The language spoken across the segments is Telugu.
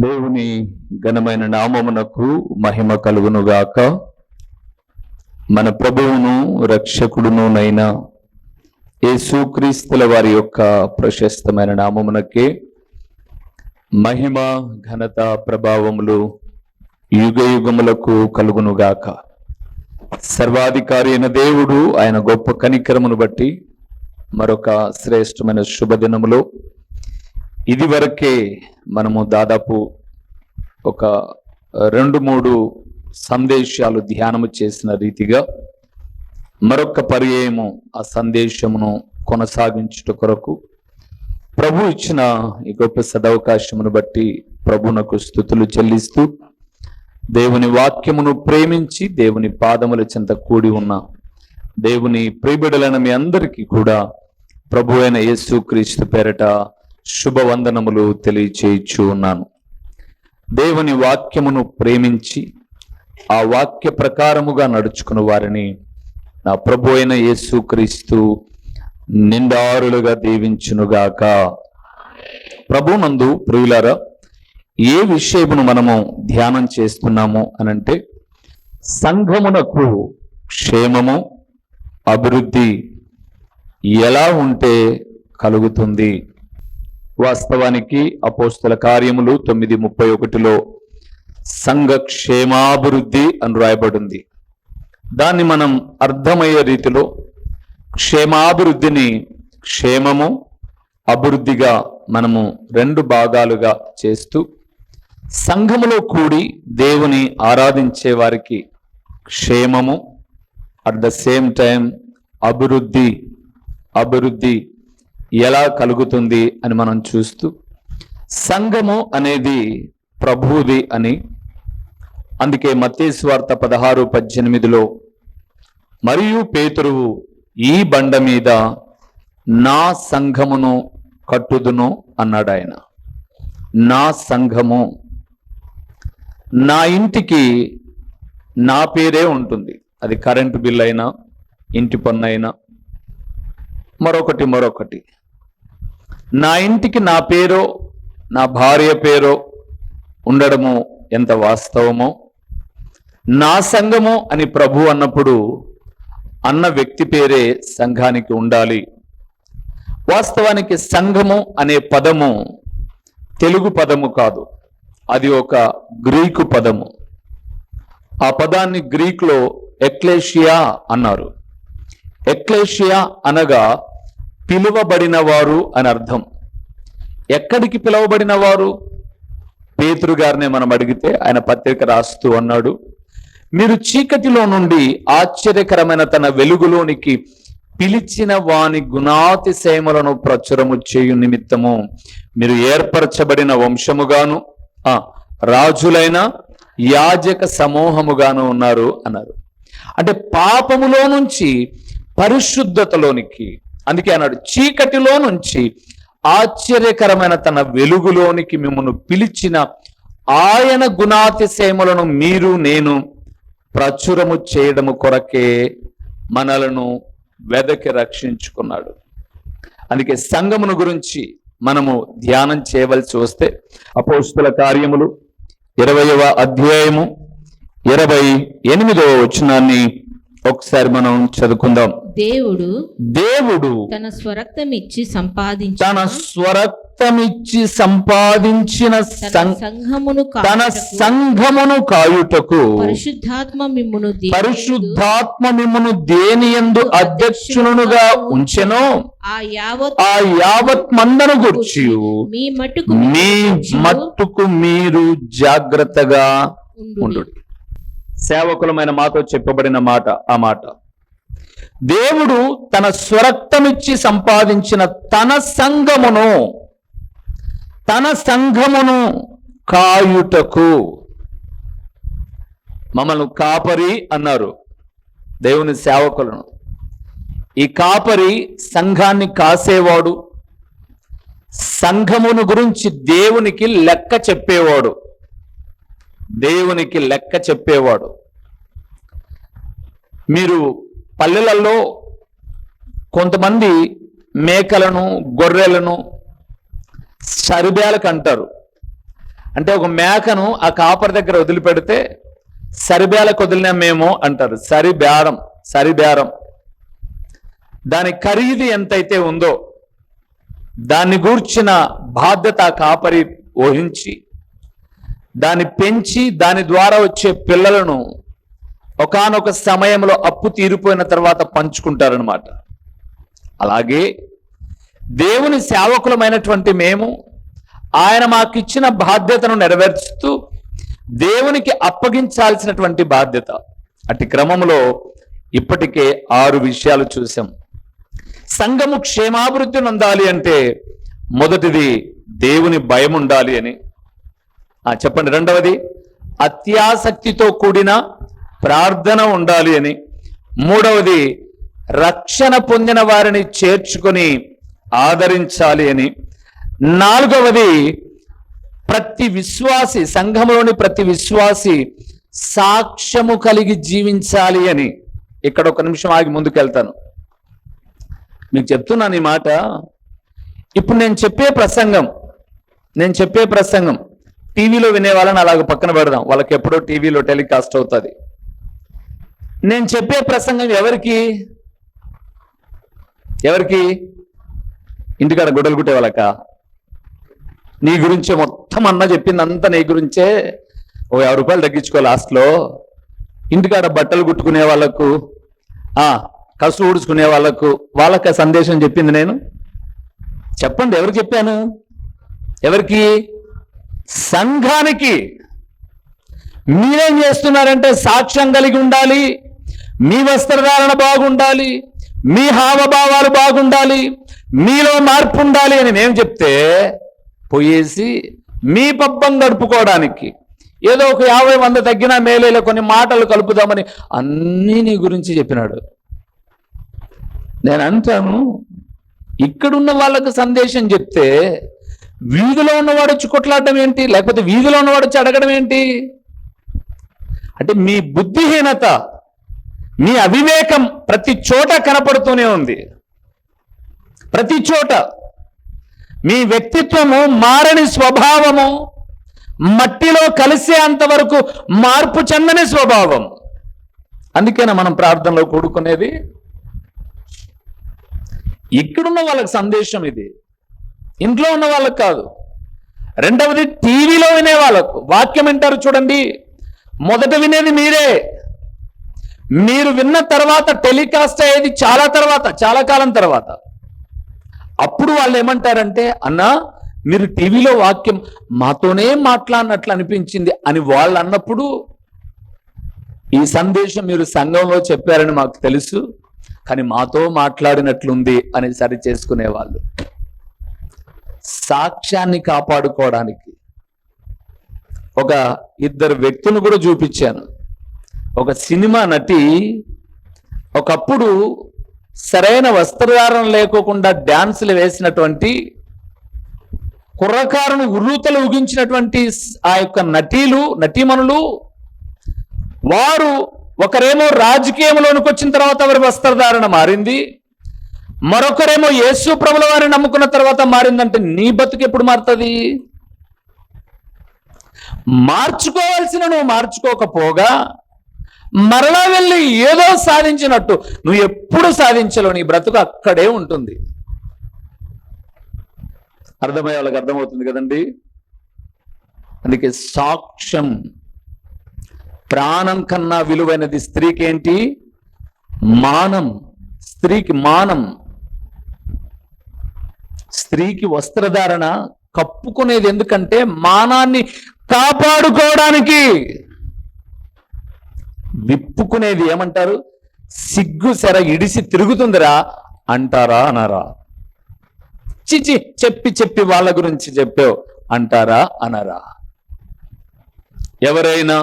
దేవుని ఘనమైన నామమునకు మహిమ కలుగునుగాక. మన ప్రభువును రక్షకుడునునైన యేసుక్రీస్తుల వారి యొక్క ప్రశస్తమైన నామమునకే మహిమ ఘనత ప్రభావములు యుగ యుగములకు కలుగునుగాక. సర్వాధికారి అయిన దేవుడు ఆయన గొప్ప కనికరమును బట్టి మరొక శ్రేష్టమైన శుభదినములో ఇది వరకే మనము దాదాపు ఒక 2-3 సందేశాలు ధ్యానము చేసిన రీతిగా మరొక పర్యాయము ఆ సందేశమును కొనసాగించుట కొరకు ప్రభు ఇచ్చిన ఈ గొప్ప సదవకాశమును బట్టి ప్రభునకు స్తుతులు చెల్లిస్తూ దేవుని వాక్యమును ప్రేమించి దేవుని పాదముల చెంత కూడి ఉన్న దేవుని ప్రియబిడలైన మీ అందరికీ కూడా ప్రభు అయిన యేసుక్రీస్తు పేరట శుభవందనములు తెలియచేయచ్చు ఉన్నాను. దేవుని వాక్యమును ప్రేమించి ఆ వాక్య ప్రకారముగా నడుచుకున్న వారిని నా ప్రభు అయిన యేసుక్రీస్తు నిండారులుగా దీవించునుగాక. ప్రభునందు ప్రియులారా, ఏ విషయమును మనము ధ్యానం చేస్తున్నాము అనంటే సంఘమునకు క్షేమము అభివృద్ధి ఎలా ఉంటే కలుగుతుంది. వాస్తవానికి అపోస్తల కార్యములు 9:31లో సంఘ క్షేమాభివృద్ధి అని రాయబడింది. దాన్ని మనం అర్థమయ్యే రీతిలో క్షేమాభివృద్ధిని క్షేమము అభివృద్ధిగా మనము 2 భాగాలుగా చేస్తూ సంఘములో కూడి దేవుని ఆరాధించే వారికి క్షేమము, అట్ ద సేమ్ టైం అభివృద్ధి ఎలా కలుగుతుంది అని మనం చూస్తూ సంఘము అనేది ప్రభువుది అని, అందుకే మత్తయి సువార్త 16:18లో మరియు పేతురువు ఈ బండ మీద నా సంఘమును కట్టుదును అన్నాడు. ఆయన నా సంఘము, నా ఇంటికి నా పేరే ఉంటుంది. అది కరెంటు బిల్ అయినా ఇంటి పన్ను అయినా మరొకటి నా ఇంటికి నా పేరో నా భార్య పేరో ఉండడము ఎంత వాస్తవమో, నా సంఘము అని ప్రభు అన్నప్పుడు అన్న వ్యక్తి పేరే సంఘానికి ఉండాలి. వాస్తవానికి సంఘము అనే పదము తెలుగు పదము కాదు, అది ఒక గ్రీకు పదము. ఆ పదాన్ని గ్రీకులో ఎక్లేషియా అన్నారు. ఎక్లేషియా అనగా పిలువబడిన వారు అని అర్థం. ఎక్కడికి పిలువబడిన వారు? పేతురు గారినే మనం అడిగితే ఆయన పత్రిక రాస్తూ అన్నాడు, మీరు చీకటిలో నుండి ఆశ్చర్యకరమైన తన వెలుగులోనికి పిలిచిన వాని గుణాతిశయములను ప్రచురము చేయు నిమిత్తము మీరు ఏర్పరచబడిన వంశముగాను రాజులైన యాజక సమూహముగాను ఉన్నారు అన్నారు. అంటే పాపములో నుంచి పరిశుద్ధతలోనికి, అందుకే అన్నాడు చీకటిలో నుంచి ఆశ్చర్యకరమైన తన వెలుగులోనికి మిమ్మల్ని పిలిచిన ఆయన గుణాతిశయములను మీరు నేను ప్రచురము చేయడము కొరకే మనలను వెదకి రక్షించుకున్నాడు. అందుకే సంఘమును గురించి మనము ధ్యానం చేయవలసి వస్తే అపోస్తల కార్యములు 20వ అధ్యాయము 28వ వచనాన్ని ఒకసారి మనం చదువుకుందాం. దేవుడు తన స్వరక్తమిచ్చి సంపాదించిన తన సంఘమును కాయుటకు పరిశుద్ధాత్మ మిమ్మును దేనియందు అధ్యక్షునుగా ఉంచెనో ఆ యావత్ మందను గూర్చి మీ మట్టుకు మీరు జాగ్రత్తగా ఉండు. సేవకులమైన మాతో చెప్పబడిన మాట ఆ మాట. దేవుడు తన స్వరక్తమిచ్చి సంపాదించిన తన సంఘమును కాయుటకు. మమ్మల్ని కాపరి అన్నారు దేవుని సేవకులను. ఈ కాపరి సంఘాన్ని కాసేవాడు, సంఘమును గురించి దేవునికి లెక్క చెప్పేవాడు. మీరు పల్లెలలో కొంతమంది మేకలను గొర్రెలను సరిబేలకు అంటారు. అంటే ఒక మేకను ఆ కాపరి దగ్గర వదిలిపెడితే సరిబేలకు వదిలినామేమో అంటారు. సరిబేరం దాని ఖరీదు ఎంతైతే ఉందో దాన్ని గూర్చిన బాధ్యత ఆ కాపరి వహించి దాన్ని పెంచి దాని ద్వారా వచ్చే పిల్లలను ఒకానొక సమయంలో అప్పు తీరిపోయిన తర్వాత పంచుకుంటారనమాట. అలాగే దేవుని సేవకులమైనటువంటి మేము ఆయన మాకిచ్చిన బాధ్యతను నెరవేర్చుతూ దేవునికి అప్పగించాల్సినటువంటి బాధ్యత. అట్టి క్రమంలో ఇప్పటికే 6 విషయాలు చూసాం. సంఘము క్షేమాభివృద్ధి నొందాలి అంటే మొదటిది దేవుని భయం ఉండాలి అని చెప్పండి. రెండవది అత్యాసక్తితో కూడిన ప్రార్థన ఉండాలి అని. మూడవది రక్షణ పొందిన వారిని చేర్చుకొని ఆదరించాలి అని. నాలుగవది ప్రతి విశ్వాసి, సంఘంలోని ప్రతి విశ్వాసి సాక్ష్యము కలిగి జీవించాలి అని. ఇక్కడ ఒక నిమిషం ఆగి ముందుకెళ్తాను. మీకు చెప్తున్నాను ఈ మాట. ఇప్పుడు నేను చెప్పే ప్రసంగం టీవీలో వినే వాళ్ళని అలాగ పక్కన పెడదాం, వాళ్ళకి ఎప్పుడో టీవీలో టెలికాస్ట్ అవుతుంది. నేను చెప్పే ప్రసంగం ఎవరికి ఇంటికాడ గుడ్డలు కుట్టే వాళ్ళక? నీ గురించే మొత్తం అన్న చెప్పిందంతా నీ గురించే. ఓ 50 రూపాయలు తగ్గించుకో లాస్ట్లో. ఇంటికాడ బట్టలు కుట్టుకునే వాళ్ళకు, కసు ఊడ్చుకునే వాళ్ళకి సందేశం చెప్పింది నేను. చెప్పండి ఎవరికి చెప్పాను? ఎవరికి? సంఘానికి. మీరేం చేస్తున్నారంటే సాక్ష్యం కలిగి ఉండాలి, మీ వస్త్రధారణ బాగుండాలి, మీ హావభావాలు బాగుండాలి, మీలో మార్పు ఉండాలి అని మేము చెప్తే పోయేసి మీ పబ్బం గడుపుకోవడానికి ఏదో ఒక 50-100 తగ్గినా మేలేలో కొన్ని మాటలు కలుపుదామని అన్నీ నీ గురించి చెప్పినాడు. నేను అంటాను, ఇక్కడున్న వాళ్ళకు సందేశం చెప్తే వీధిలో ఉన్నవాడు వచ్చి కొట్లాడడం ఏంటి? లేకపోతే వీధిలో ఉన్నవాడు వచ్చి అడగడం ఏంటి? అంటే మీ బుద్ధిహీనత, మీ అవివేకం ప్రతి చోట కనపడుతూనే ఉంది. ప్రతి చోట మీ వ్యక్తిత్వము, మారని స్వభావము, మట్టిలో కలిసే అంతవరకు మార్పు చెందని స్వభావం. అందుకేనా మనం ప్రార్థనలో కూడుకునేది? ఇక్కడున్న వాళ్ళకి సందేశం ఇది, ఇంట్లో ఉన్న వాళ్ళకి కాదు. రెండవది టీవీలో వినే వాళ్ళకు. వాక్యం వింటారు చూడండి, మొదట వినేది మీరే. మీరు విన్న తర్వాత టెలికాస్ట్ అయ్యేది చాలా కాలం తర్వాత. అప్పుడు వాళ్ళు ఏమంటారంటే, అన్నా మీరు టీవీలో వాక్యం మాతోనే మాట్లాడినట్లు అనిపించింది అని వాళ్ళు అన్నప్పుడు, ఈ సందేశం మీరు సంఘంలో చెప్పారని మాకు తెలుసు, కానీ మాతో మాట్లాడినట్లుంది అని సరి చేసుకునేవాళ్ళు. సాక్ష్యాన్ని కాపాడుకోవడానికి ఒక 2 వ్యక్తులను కూడా చూపించాను. ఒక సినిమా నటి ఒకప్పుడు సరైన వస్త్రధారణ లేకోకుండా డాన్సులు వేసినటువంటి, కుర్రకారును ఉర్రూతలు ఊగించినటువంటి ఆ యొక్క నటీమణులు, వారు ఒకరేమో రాజకీయంలోనికి వచ్చిన తర్వాత వారి వస్త్రధారణ మారింది, మరొకరేమో యేసు ప్రభుల వారిని నమ్ముకున్న తర్వాత మారిందంటే నీ బతుకు ఎప్పుడు మారుతుంది? మార్చుకోవాల్సిన నువ్వు మార్చుకోకపోగా మరలా వెళ్ళి ఏదో సాధించినట్టు నువ్వు ఎప్పుడు సాధించలేవు, నీ బ్రతుకు అక్కడే ఉంటుంది. అర్థమయ్యే వాళ్ళకి అర్థమవుతుంది కదండి. అందుకే సాక్ష్యం ప్రాణం కన్నా విలువైనది. స్త్రీకి ఏంటి? మానం. స్త్రీకి మానం. స్త్రీకి వస్త్రధారణ కప్పుకునేది ఎందుకంటే మానాన్ని కాపాడుకోవడానికి. విప్పుకునేది ఏమంటారు? సిగ్గు సెర ఇడిసి తిరుగుతుందిరా అంటారా అనరా? చిచి చెప్పి వాళ్ళ గురించి చెప్పావు అంటారా అనరా? ఎవరైనా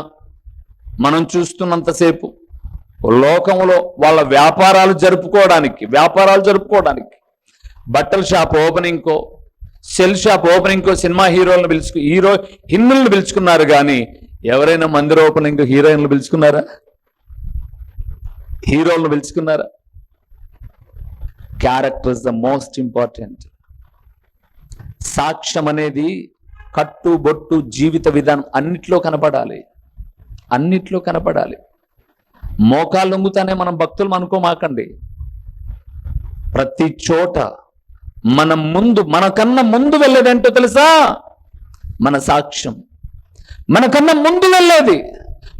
మనం చూస్తున్నంతసేపు లోకంలో వాళ్ళ వ్యాపారాలు జరుపుకోవడానికి బట్టల షాప్ ఓపెనింగ్కో, సెల్ షాప్ ఓపెనింగ్కో సినిమా హీరోయిన్లను పిలుచుకున్నారు. కానీ ఎవరైనా మందిర ఓపెనింగ్ హీరోయిన్లు పిలుచుకున్నారా? హీరోలను పిలుచుకున్నారా? Character is the most important. సాక్ష్యం అనేది కట్టు బొట్టు జీవిత విధానం అన్నిట్లో కనపడాలి, అన్నిట్లో కనపడాలి. మోకాళ్ళు లొంగుతానే మనం భక్తులు అనుకోమాకండి. ప్రతి చోట మనకన్నా ముందు వెళ్ళేదేంటో తెలుసా? మన సాక్ష్యం. మనకన్నా ముందు వెళ్ళేది.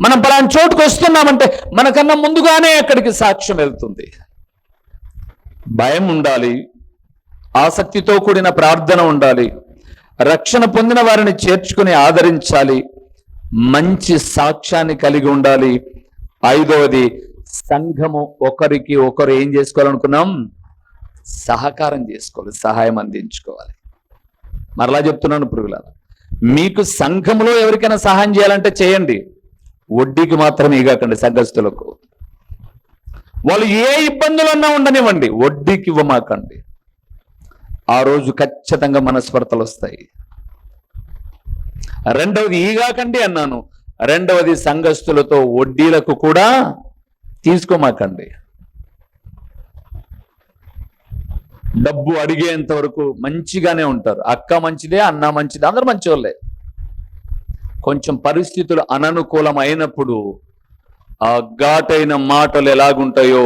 మనం పలానా చోటుకు వస్తున్నామంటే మనకన్నా ముందుగానే అక్కడికి సాక్ష్యం వెళ్తుంది. భయం ఉండాలి, ఆసక్తితో కూడిన ప్రార్థన ఉండాలి, రక్షణ పొందిన వారిని చేర్చుకుని ఆదరించాలి, మంచి సాక్ష్యాన్ని కలిగి ఉండాలి. 5వది, సంఘము ఒకరికి ఒకరు ఏం చేసుకోవాలనుకున్నాం? సహకారం చేసుకోవాలి, సహాయం అందించుకోవాలి. మరలా చెప్తున్నాను ప్రియులారా, మీకు సంఘములో ఎవరికైనా సహాయం చేయాలంటే చేయండి, వడ్డీకి మాత్రం ఇవ్వకండి. సంఘస్థులకు వాళ్ళు ఏ ఇబ్బందులన్నా ఉండనివ్వండి, వడ్డీకి ఇవ్వమాకండి. ఆ రోజు ఖచ్చితంగా మనస్పర్ధలు వస్తాయి. 2వది ఈగాకండి అన్నాను. 2వది సంఘస్థులతో వడ్డీలకు కూడా తీసుకోమాకండి. డబ్బు అడిగేంత వరకు మంచిగానే ఉంటారు. అక్క మంచిదే, అన్న మంచిదే, అందరూ మంచివాళ్ళే. కొంచెం పరిస్థితులు అననుకూలం అయినప్పుడు ఆ ఘాటైన మాటలు ఎలాగుంటాయో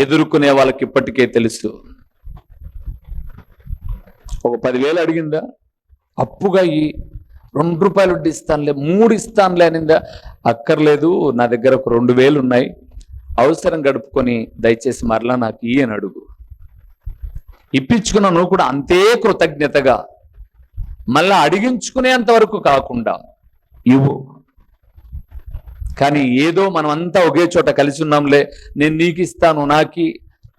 ఎదుర్కొనే వాళ్ళకి ఇప్పటికే తెలుసు. ఒక 10,000 అడిగిందా, అప్పుగా ఈ 2 రూపాయలు వడ్డీ ఇస్తానులే, 3 ఇస్తానులే అనిందా, అక్కర్లేదు నా దగ్గర ఒక 2,000 ఉన్నాయి, అవసరం గడుపుకొని దయచేసి మరలా నాకు అని అడుగు. ఇప్పించుకున్న నువ్వు కూడా అంతే కృతజ్ఞతగా మళ్ళా అడిగించుకునేంత వరకు కాకుండా ఇవ్వు. కానీ ఏదో మనం అంతా ఒకే చోట కలిసి ఉన్నాంలే, నేను నీకు ఇస్తాను, నాకి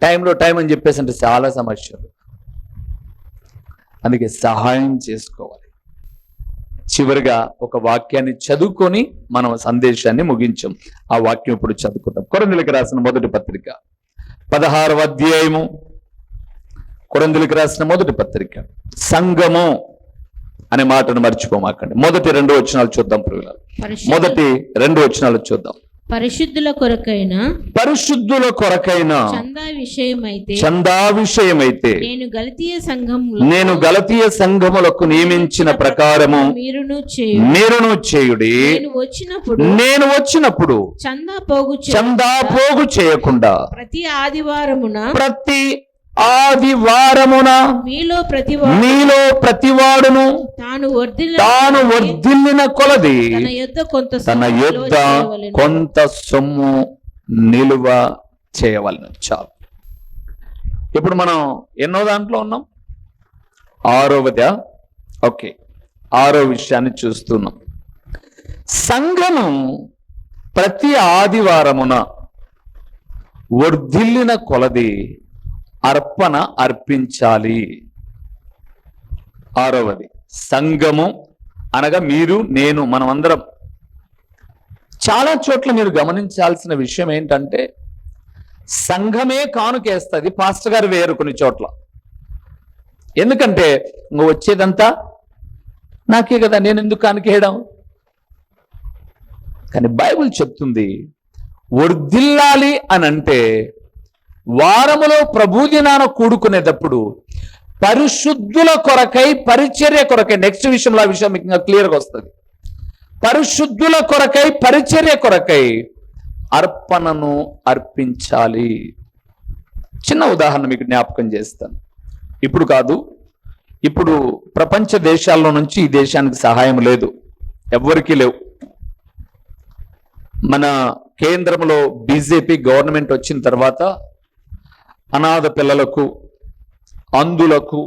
టైంలో టైం అని చెప్పేసి అంటే చాలా సమస్యలు. అందుకే సహాయం చేసుకోవాలి. చివరిగా ఒక వాక్యాన్ని చదువుకొని మనం సందేశాన్ని ముగించాం. ఆ వాక్యం ఇప్పుడు చదువుకుందాం. కొరింథీయులకు రాసిన మొదటి పత్రిక 16వ అధ్యాయము. కొరింథీయులకు రాసిన మొదటి పత్రిక. సంఘము అనే మాటను మర్చిపోమాకండి. మొదటి 2 వచనాలు చూద్దాం ప్రియులారా. మొదటి 2 వచనాలు చూద్దాం. పరిశుద్ధుల కొరకైన చందా విషయమైతే నేను గలతీయ సంఘములకు నియమించిన ప్రకారము మీరును చేయుడి. నేను వచ్చినప్పుడు చందా పోగు చేయకుండా ప్రతి ఆదివారమున మీలో ప్రతివాడును తాను వర్ధిల్లిన కొలది తన యొద్ద కొంత సొమ్ము నిలువ చేయవలెను. చాలు. ఇప్పుడు మనం ఎన్నో దాంట్లో ఉన్నాం? 6వదా? ఓకే, 6వ విషయాన్ని చూస్తున్నాం. సంఘము ప్రతి ఆదివారమున వర్ధిల్లిన కొలది అర్పణ అర్పించాలి. 6వది, సంఘము అనగా మీరు, నేను, మనమందరం. చాలా చోట్ల మీరు గమనించాల్సిన విషయం ఏంటంటే సంఘమే కానుకేస్తుంది, పాస్టర్ గారు వేరు కొన్ని చోట్ల. ఎందుకంటే వచ్చేదంతా నాకే కదా, నేను ఎందుకు కానుకేయడం? కానీ బైబిల్ చెప్తుంది వర్ధిల్లాలి అని అంటే వారములో ప్రభుదినాన కూడుకునేటప్పుడు పరిశుద్ధుల కొరకై, పరిచర్య కొరకై, నెక్స్ట్ విషయంలో ఆ విషయం మీకు ఇంకా క్లియర్గా వస్తుంది. పరిశుద్ధుల కొరకై, పరిచర్య కొరకై అర్పణను అర్పించాలి. చిన్న ఉదాహరణ మీకు జ్ఞాపకం చేస్తాను. ఇప్పుడు కాదు, ఇప్పుడు ప్రపంచ దేశాల్లో నుంచి ఈ దేశానికి సహాయం లేదు, ఎవ్వరికీ లేవు. మన కేంద్రంలో బీజేపీ గవర్నమెంట్ వచ్చిన తర్వాత అనాథ పిల్లలకు, అంధులకు,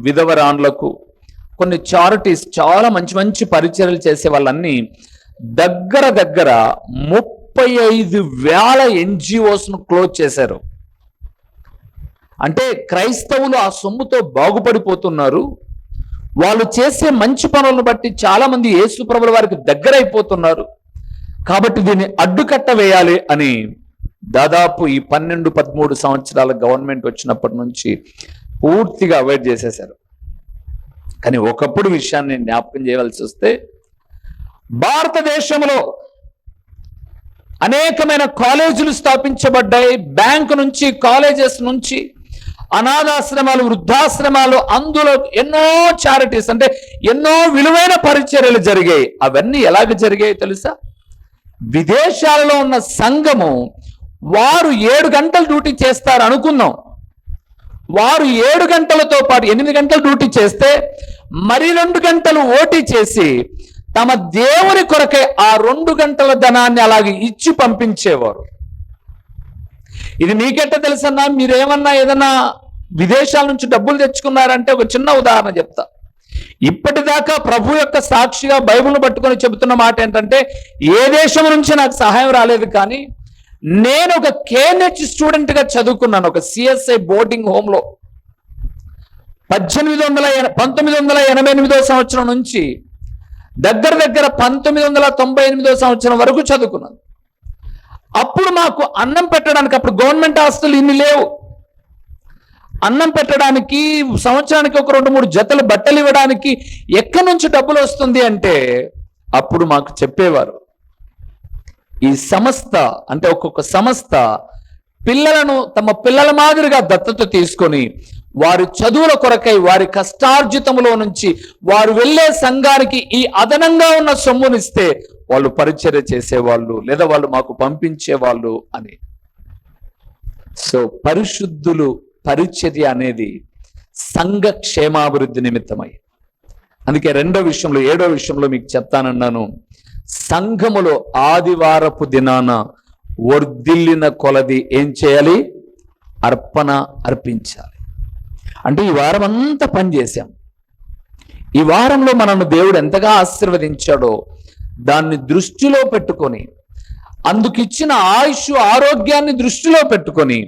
విధవరాన్లకు కొన్ని చారిటీస్, చాలా మంచి మంచి పరిచర్యలు చేసే వాళ్ళన్నీ దగ్గర 35,000 NGOsను క్లోజ్ చేశారు. అంటే క్రైస్తవులు ఆ సొమ్ముతో బాగుపడిపోతున్నారు. వాళ్ళు చేసే మంచి పనులను బట్టి చాలా మంది యేసు ప్రభుల వారికి దగ్గర అయిపోతున్నారు. కాబట్టి దీన్ని అడ్డుకట్ట వేయాలి అని దాదాపు ఈ 12-13 సంవత్సరాల గవర్నమెంట్ వచ్చినప్పటి నుంచి పూర్తిగా అవాయిడ్ చేసేశారు. కానీ ఒకప్పుడు విషయాన్ని జ్ఞాపకం చేయవలసి వస్తే భారతదేశంలో అనేకమైన కాలేజీలు స్థాపించబడ్డాయి. బ్యాంకు నుంచి, కాలేజెస్ నుంచి అనాథాశ్రమాలు, వృద్ధాశ్రమాలు, అందులో ఎన్నో చారిటీస్ అంటే ఎన్నో విలువైన పరిచర్యలు జరిగాయి. అవన్నీ ఎలాగ జరిగాయి తెలుసా? విదేశాలలో ఉన్న సంఘము వారు 7 గంటలు డ్యూటీ చేస్తారు అనుకుందాం. వారు 7 గంటలతో పాటు 8 గంటలు డ్యూటీ చేస్తే మరి 2 గంటలు ఓటీ చేసి తమ దేవుని కొరకై ఆ 2 గంటల ధనాన్ని అలాగే ఇచ్చి పంపించేవారు. ఇది మీకెట్ట తెలుసన్నా? మీరేమన్నా ఏదన్నా విదేశాల నుంచి డబ్బులు తెచ్చుకున్నారంటే ఒక చిన్న ఉదాహరణ చెప్తా. ఇప్పటిదాకా ప్రభు యొక్క సాక్షిగా బైబిల్ను పట్టుకొని చెబుతున్న మాట ఏంటంటే, ఏ దేశం నుంచి నాకు సహాయం రాలేదు, కానీ నేను ఒక కేఎన్హెచ్ స్టూడెంట్గా చదువుకున్నాను ఒక సిఎస్ఐ బోర్డింగ్ హోమ్లో. 1988 సంవత్సరం నుంచి దగ్గర 1998 సంవత్సరం వరకు చదువుకున్నాను. అప్పుడు మాకు అన్నం పెట్టడానికి, అప్పుడు గవర్నమెంట్ హాస్టల్ ఇన్ని లేవు, అన్నం పెట్టడానికి సంవత్సరానికి ఒక 2-3 జతలు బట్టలు ఇవ్వడానికి ఎక్కడి నుంచి డబ్బులు వస్తుంది అంటే అప్పుడు మాకు చెప్పేవారు, ఈ సంస్థ అంటే ఒక్కొక్క సంస్థ పిల్లలను తమ పిల్లల మాదిరిగా దత్తత తీసుకొని వారి చదువుల కొరకై వారి కష్టార్జితములో నుంచి వారు వెళ్ళే సంఘానికి ఈ అదనంగా ఉన్న సొమ్మునిస్తే వాళ్ళు పరిచర్య చేసేవాళ్ళు, లేదా వాళ్ళు మాకు పంపించేవాళ్ళు అని. సో పరిశుద్ధులు పరిచర్య అనేది సంఘ క్షేమాభివృద్ధి నిమిత్తమై. అందుకే 7వ విషయంలో మీకు చెప్తానన్నాను. సంఘములో ఆదివారపు దినాన వర్ధిల్లిన కొలది ఏం చేయాలి? అర్పణ అర్పించాలి. అంటే ఈ వారం అంతా పని చేశాం. ఈ వారంలో మనల్ని దేవుడు ఎంతగా ఆశీర్వదించాడో దాన్ని దృష్టిలో పెట్టుకొని, అందుకిచ్చిన ఆయుష్ ఆరోగ్యాన్ని దృష్టిలో పెట్టుకొని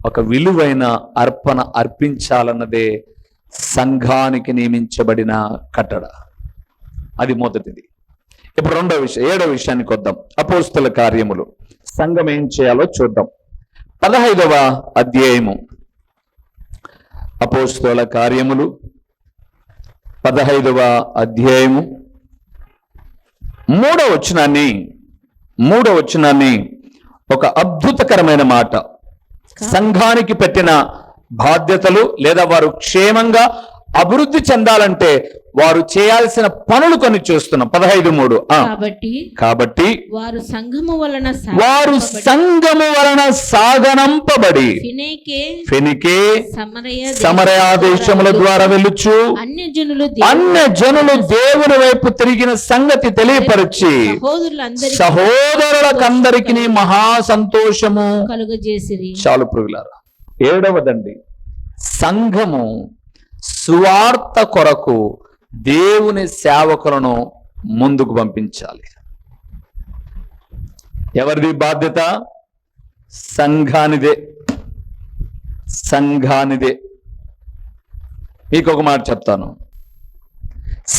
ఒక విలువైన అర్పణ అర్పించాలన్నదే సంఘానికి నియమించబడిన కట్టడ. అది మొదటిది. ఇప్పుడు 7వ విషయానికి వద్దాం. అపోస్తల కార్యములు. సంఘం ఏం చేయాలో చూద్దాం. 15వ అధ్యాయము. అపోస్తల కార్యములు 15వ అధ్యాయము 3వ వచనాన్ని ఒక అద్భుతకరమైన మాట, సంఘానికి పెట్టిన బాధ్యతలు లేదా వారు క్షేమంగా అభివృద్ధి చెందాలంటే వారు చేయాల్సిన పనులు కొన్ని చూస్తున్నాం. 15:3. కాబట్టి వారు సంఘము వలన సాగనంపబడి ఫెనికే సమరయ దేశముల ద్వారా వెళ్ళుచు అన్య జనులు దేవుని వైపు తిరిగిన సంగతి తెలియపరిచి సహోదరులకందరికి మహా సంతోషము కలుగజేసిరి. చాలు ప్రియులారా. 7వదండి, సంఘము సువార్త కొరకు దేవుని సేవకులను ముందుకు పంపించాలి. ఎవరిది బాధ్యత? సంఘానిదే. మీకు ఒక మాట చెప్తాను.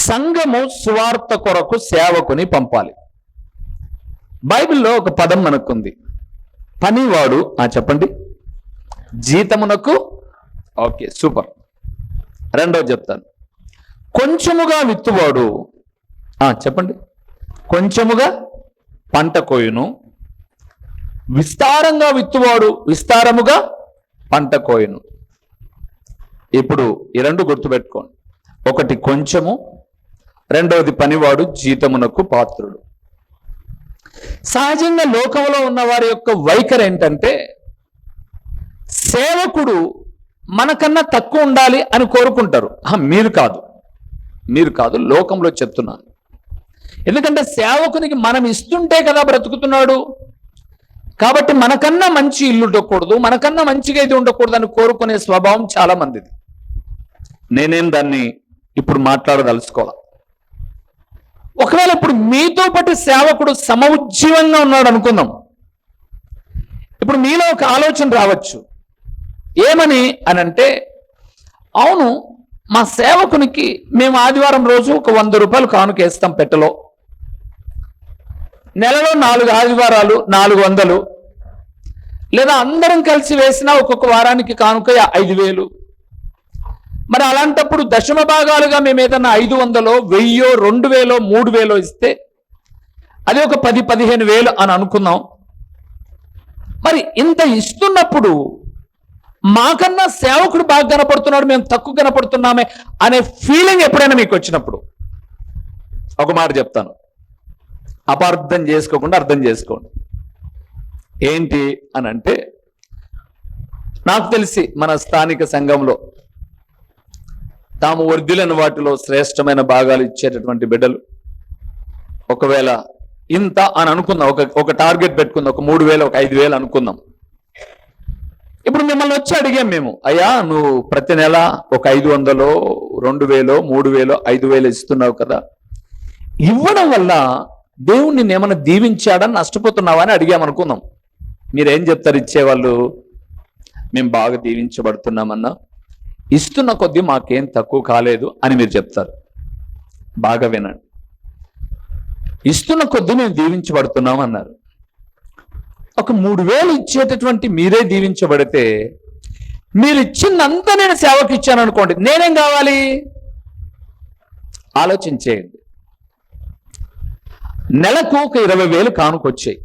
సంఘము సువార్త కొరకు సేవకుని పంపాలి. బైబిల్లో ఒక పదం మనకుంది, పనివాడు. చెప్పండి, జీతమునకు. Okay, super. 2వ చెప్తాను, కొంచెముగా విత్తువాడు. చెప్పండి, కొంచెముగా పంట కోయును. విస్తారంగా విత్తువాడు విస్తారముగా పంట కోయును. ఇప్పుడు ఈ 2 గుర్తుపెట్టుకోండి. ఒకటి కొంచెము, 2వది పనివాడు జీతమునకు పాత్రుడు. సహజంగా లోకంలో ఉన్న వారి యొక్క వైఖరి ఏంటంటే, సేవకుడు మనకన్నా తక్కువ ఉండాలి అని కోరుకుంటారు. మీరు కాదు, లోకంలో చెప్తున్నాను. ఎందుకంటే సేవకునికి మనం ఇస్తుంటే కదా బ్రతుకుతున్నాడు. కాబట్టి మనకన్నా మంచి ఇల్లు ఉండకూడదు, మనకన్నా మంచిగా ఇది ఉండకూడదు అని కోరుకునే స్వభావం చాలా మందిది. నేనేం దాన్ని ఇప్పుడు మాట్లాడదలుచుకోవాలి. ఒకవేళ ఇప్పుడు మీతో పాటు సేవకుడు సమఉజ్జీవంగా ఉన్నాడు అనుకుందాం. ఇప్పుడు మీలో ఒక ఆలోచన రావచ్చు, ఏమని అనంటే, అవును, మా సేవకునికి మేము ఆదివారం రోజు ఒక 100 రూపాయలు కానుకేస్తాం పెట్టెలో, నెలలో 4 ఆదివారాలు 400, లేదా అందరం కలిసి వేసినా ఒక్కొక్క వారానికి కానుక 5,000. మరి అలాంటప్పుడు దశమ భాగాలుగా మేము ఏదన్నా 500, 1000, 2000, 3000 ఇస్తే అది ఒక 10-15,000 అని అనుకుందాం. మరి ఇంత ఇస్తున్నప్పుడు మాకన్నా సేవకుడు బాగా కనపడుతున్నాడు, మేము తక్కువ కనపడుతున్నామే అనే ఫీలింగ్ ఎప్పుడైనా మీకు వచ్చినప్పుడు ఒక మాట చెప్తాను, అపార్థం చేసుకోకుండా అర్థం చేసుకోండి. ఏంటి అని అంటే, నాకు తెలిసి మన స్థానిక సంఘంలో తాము వర్ధిల్లిన వాటిలో శ్రేష్టమైన భాగాలు ఇచ్చేటటువంటి బిడ్డలు ఒకవేళ ఇంత అని అనుకుందాం, ఒక టార్గెట్ పెట్టుకుందాం, ఒక 3,000 ఒక 5,000 అనుకుందాం. ఇప్పుడు మిమ్మల్ని వచ్చి అడిగాం మేము, అయ్యా నువ్వు ప్రతి నెల ఒక 500, 2,000, 3,000, 5,000 ఇస్తున్నావు కదా, ఇవ్వడం వల్ల దేవుడు నిన్ను ఏమైనా దీవించాడని నష్టపోతున్నావా అని అడిగామనుకుందాం. మీరేం చెప్తారు ఇచ్చేవాళ్ళు? మేము బాగా దీవించబడుతున్నామన్నా, ఇస్తున్న కొద్దీ మాకేం తక్కువ కాలేదు అని మీరు చెప్తారు. బాగా వినండి, ఇస్తున్న కొద్దీ మేము దీవించబడుతున్నాం అన్నారు. ఒక 3,000 ఇచ్చేటటువంటి మీరే దీవించబడితే, మీరు ఇచ్చిందంతా నేను సేవకు ఇచ్చాను అనుకోండి, నేనేం కావాలి? ఆలోచించేయండి. నెలకు ఒక 20,000 కానుకొచ్చాయి.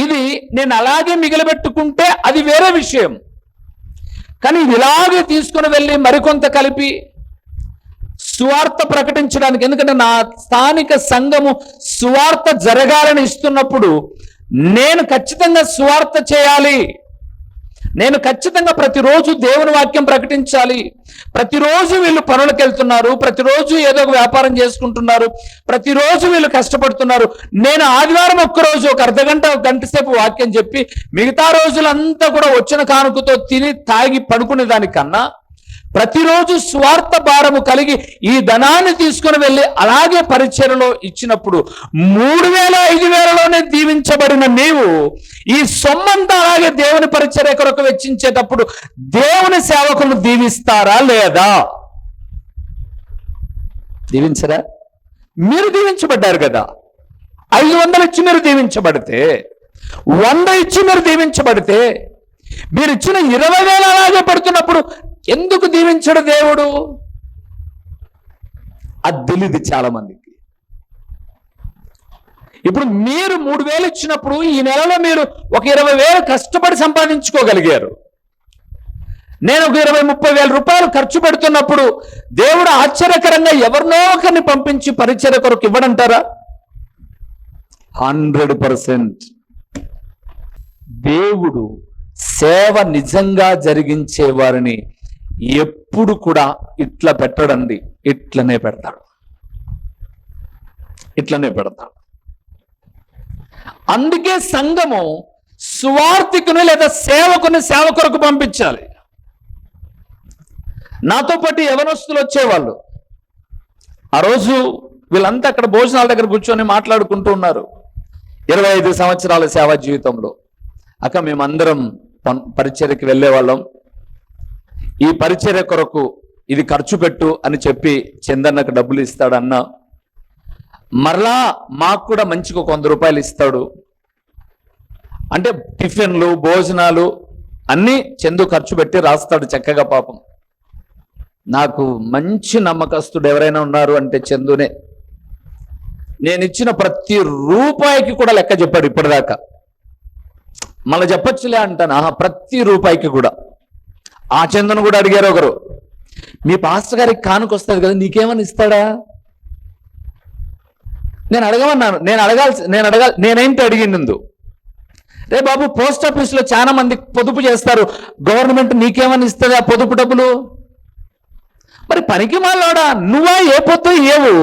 ఇది నేను అలాగే మిగిలిపెట్టుకుంటే అది వేరే విషయం. కానీ ఇది ఇలాగే తీసుకుని వెళ్ళి మరికొంత కలిపి సువార్త ప్రకటించడానికి, ఎందుకంటే నా స్థానిక సంఘము సువార్త జరగాలని ఇస్తున్నప్పుడు నేను ఖచ్చితంగా సువార్త చేయాలి, నేను ఖచ్చితంగా ప్రతిరోజు దేవుని వాక్యం ప్రకటించాలి. ప్రతిరోజు వీళ్ళు పనులకు వెళ్తున్నారు, ప్రతిరోజు ఏదో ఒక వ్యాపారం చేసుకుంటున్నారు, ప్రతిరోజు వీళ్ళు కష్టపడుతున్నారు. నేను ఆదివారం ఒక్కరోజు ఒక అర్ధగంట, ఒక గంట సేపు వాక్యం చెప్పి మిగతా రోజులంతా కూడా వచ్చిన కానుకతో తిని తాగి పడుకునే దానికన్నా ప్రతిరోజు స్వార్థ భారము కలిగి ఈ ధనాన్ని తీసుకుని వెళ్ళి అలాగే పరిచర్యలో ఇచ్చినప్పుడు 3,000, 5,000లోనే దీవించబడిన నీవు ఈ సొమ్మంతా అలాగే దేవుని పరిచర్య కొరకు వెచ్చించేటప్పుడు దేవుని సేవకులను దీవిస్తారా లేదా? దీవించరా? మీరు దీవించబడ్డారు కదా. 500 ఇచ్చి మీరు దీవించబడితే, 100 ఇచ్చి మీరు దీవించబడితే, మీరు ఇచ్చిన 20,000 అలాగే పడుతున్నప్పుడు ఎందుకు దీవించడు దేవుడు? అది తెలియదు చాలా మందికి. ఇప్పుడు మీరు 3,000 ఇచ్చినప్పుడు ఈ నెలలో మీరు ఒక 20,000 కష్టపడి సంపాదించుకోగలిగారు. నేను ఒక 20-30,000 రూపాయలు ఖర్చు పెడుతున్నప్పుడు దేవుడు ఆశ్చర్యకరంగా ఎవరినో ఒకరిని పంపించి పరిచర్య కొరకు ఇవ్వడంటారా? 100% దేవుడు సేవ నిజంగా జరిగించే వారిని ఎప్పుడు కూడా ఇట్లా పెట్టడండి, ఇట్లనే పెడతాడు, ఇట్లనే పెడతాడు. అందుకే సంఘము సువార్థికుని లేదా సేవకుని సేవ కొరకు పంపించాలి. నాతో పాటు యవనస్తులు వచ్చేవాళ్ళు. ఆ రోజు వీళ్ళంతా అక్కడ భోజనాల దగ్గర కూర్చొని మాట్లాడుకుంటూ ఉన్నారు. 25 సంవత్సరాల సేవా జీవితంలో అక్క మేమందరం పరిచర్యకి వెళ్ళే వాళ్ళం, ఈ పరిచర్య కొరకు ఇది ఖర్చు పెట్టు అని చెప్పి చందన్నకు డబ్బులు ఇస్తాడన్న, మరలా మాకు కూడా మంచిగా 100 రూపాయలు ఇస్తాడు. అంటే టిఫిన్లు భోజనాలు అన్నీ చందు ఖర్చు పెట్టి రాస్తాడు చక్కగా. పాపం నాకు మంచి నమ్మకస్తుడు ఎవరైనా ఉన్నారు అంటే చందునే. నేను ఇచ్చిన ప్రతి రూపాయికి కూడా లెక్క చెప్పాడు ఇప్పటిదాకా. మళ్ళీ చెప్పొచ్చులే అంటాను, ప్రతి రూపాయికి కూడా. ఆ చందును కూడా అడిగారు ఒకరు, మీ పాస్టర్ గారికి కానుకొస్తుంది కదా, నీకేమని ఇస్తాడా? నేను అడగమన్నాను. నేనేంటి అడిగింది, రే బాబు పోస్ట్ ఆఫీస్లో చాలా మంది పొదుపు చేస్తారు, గవర్నమెంట్ నీకేమని ఇస్తుంది ఆ పొదుపు డబ్బులు? మరి పనికి మాలోడా నువ్వా ఏ పొద్దు ఏవు?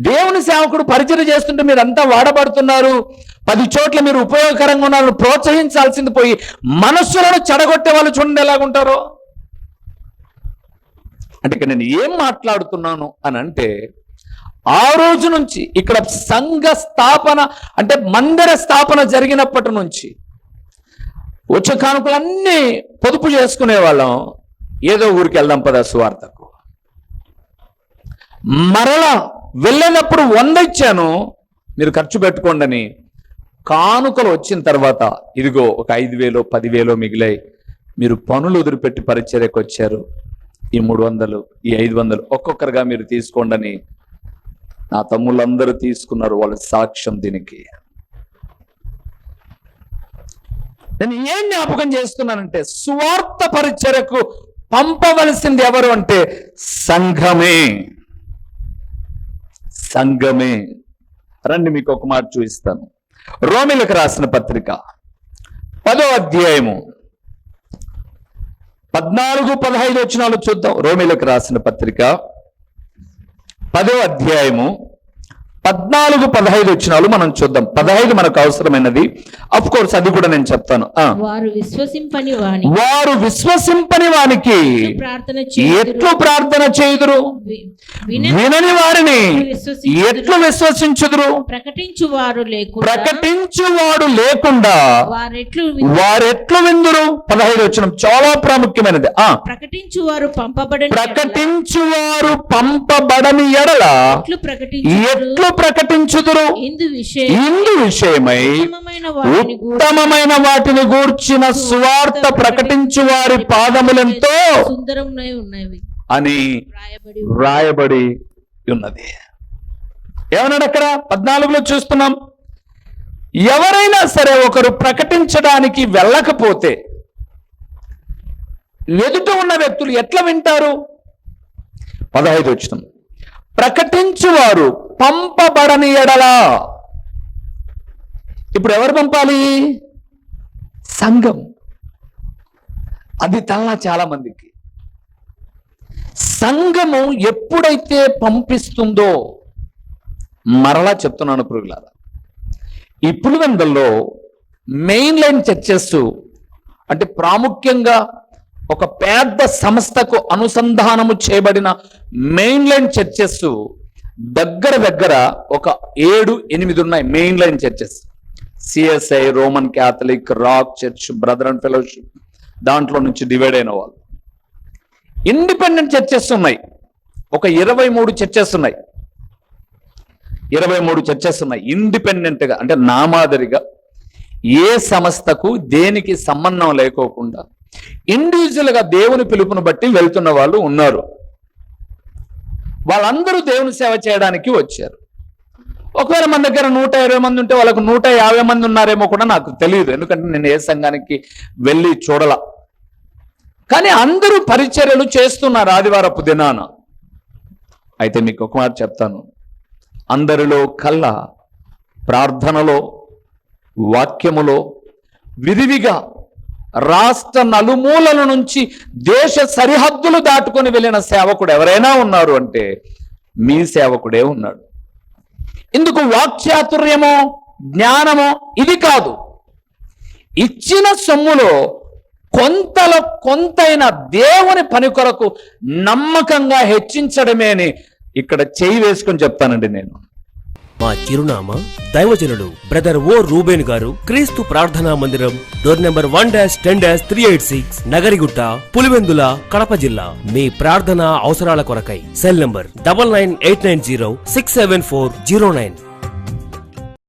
దేవుని సేవకుడు పరిచయం చేస్తుంటే మీరంతా వాడబడుతున్నారు, 10 చోట్ల మీరు ఉపయోగకరంగా ఉన్నారు, ప్రోత్సహించాల్సింది పోయి మనస్సులను చెడగొట్టే వాళ్ళు చూడండి ఎలాగుంటారో. అంటే ఇక్కడ నేను ఏం మాట్లాడుతున్నాను అని అంటే, ఆ రోజు నుంచి ఇక్కడ సంఘ స్థాపన అంటే మందిర స్థాపన జరిగినప్పటి నుంచి వచ్చే కానుకలన్నీ పొదుపు చేసుకునే వాళ్ళం. ఏదో ఊరికి వెళ్దాం పద సువార్తకు. మరలా వెళ్ళినప్పుడు 100 ఇచ్చాను మీరు ఖర్చు పెట్టుకోండి అని. కానుకలు వచ్చిన తర్వాత ఇదిగో ఒక 5,000 10,000 మిగిలాయి, మీరు పనులు వదిలిపెట్టి పరిచర్యకు వచ్చారు, ఈ 300 ఈ 500 ఒక్కొక్కరుగా మీరు తీసుకోండి అని నా తమ్ముళ్ళందరూ తీసుకున్నారు. వాళ్ళ సాక్ష్యం దీనికి. నేను ఏం జ్ఞాపకం చేస్తున్నానంటే, సువార్త పరిచర్యకు పంపవలసింది ఎవరు అంటే సంఘమే. సంఘమే. రండి మీకు ఒక మాట చూపిస్తాను. రోమీలకు రాసిన పత్రిక 10వ అధ్యాయము 14-15 వచనాలు చూద్దాం. రోమీలకు రాసిన పత్రిక 10వ అధ్యాయము 14-15 వచనాలు మనం చూద్దాం. 15 మనకు అవసరమైనది. అఫ్ కోర్స్ అది కూడా నేను చెప్తాను. వారు విశ్వసింపని వానికి ఎట్లు ప్రార్థన చేయుదురు? వినని వారిని ఎట్లు విశ్వసించుదురు? ప్రకటించువాడు లేకుండా వారెట్లు విందురు? 15 వచనం చాలా ప్రాముఖ్యమైనది. ప్రకటించువారు పంపబడని ఎడల ఎట్లు ప్రకటించుదురు? ఇందు విషయమై ఉత్తమమైన వాటిని గూర్చిన సువార్త ప్రకటించు వారి పాదములెంతో సుందరమునై ఉన్నవి అని వ్రాయబడి ఉన్నది. ఏమన్నాడు అక్కడ? 14లో చూస్తున్నాం. ఎవరైనా సరే ఒకరు ప్రకటించడానికి వెళ్ళకపోతే ఎదుట ఉన్న వ్యక్తులు ఎట్లా వింటారు? 15 వచనం, ప్రకటించువారు పంపబడని ఎడలా. ఇప్పుడు ఎవరు పంపాలి? సంఘం. అది తల్లా చాలా మందికి. సంఘము ఎప్పుడైతే పంపిస్తుందో, మరలా చెప్తున్నాను పురుగులారా, ఈ పులివెందుల్లో మెయిన్ లైన్ చర్చెస్ అంటే ప్రాముఖ్యంగా ఒక పెద్ద సంస్థకు అనుసంధానము చేయబడిన మెయిన్ లైన్ చర్చెస్ దగ్గర ఒక 7-8 ఉన్నాయి. Main line churches, CSI, Roman Catholic, rock church, brother and fellowship, దాంట్లో నుంచి డివైడ్ అయిన వాళ్ళు. ఇండిపెండెంట్ చర్చెస్ ఉన్నాయి, ఒక 23 చర్చెస్ ఉన్నాయి. 23 చర్చెస్ ఉన్నాయి ఇండిపెండెంట్ గా, అంటే నా మాదిరిగా ఏ సంస్థకు దేనికి సంబంధం లేకోకుండా ఇండివిజువల్ గా దేవుని పిలుపును బట్టి వెళ్తున్న వాళ్ళు ఉన్నారు. వాళ్ళందరూ దేవుని సేవ చేయడానికి వచ్చారు. ఒకవేళ మన దగ్గర 120 మంది ఉంటే వాళ్ళకు 150 మంది ఉన్నారేమో కూడా నాకు తెలియదు, ఎందుకంటే నేను ఏ సంఘానికి వెళ్ళి చూడాల. కానీ అందరూ పరిచర్యలు చేస్తున్నారు ఆదివారపు దినాన. అయితే మీకు ఒక మాట చెప్తాను, అందరిలో కల్లా ప్రార్థనలో, వాక్యములో విరివిగా రాష్ట్ర నలుమూలల నుంచి దేశ సరిహద్దులు దాటుకొని వెళ్ళిన సేవకుడు ఎవరైనా ఉన్నారు అంటే మీ సేవకుడే ఉన్నాడు. ఇందుకు వాక్చాతుర్యమో జ్ఞానమో ఇది కాదు, ఇచ్చిన సొమ్ములో కొంతైన దేవుని పని కొరకు నమ్మకంగా హెచ్చించడమే అని ఇక్కడ చేయి వేసుకొని చెప్తానండి నేను. మా చిరునామా దైవజనులు బ్రదర్ ఓ రూబేన్ గారు, క్రీస్తు ప్రార్థనా మందిరం, డోర్ నెంబర్ 1-10-386, నగరిగుట్ట, పులివెందుల, కడప జిల్లా. మీ ప్రార్థనా అవసరాల కొరకై సెల్ నంబర్ 9989067409.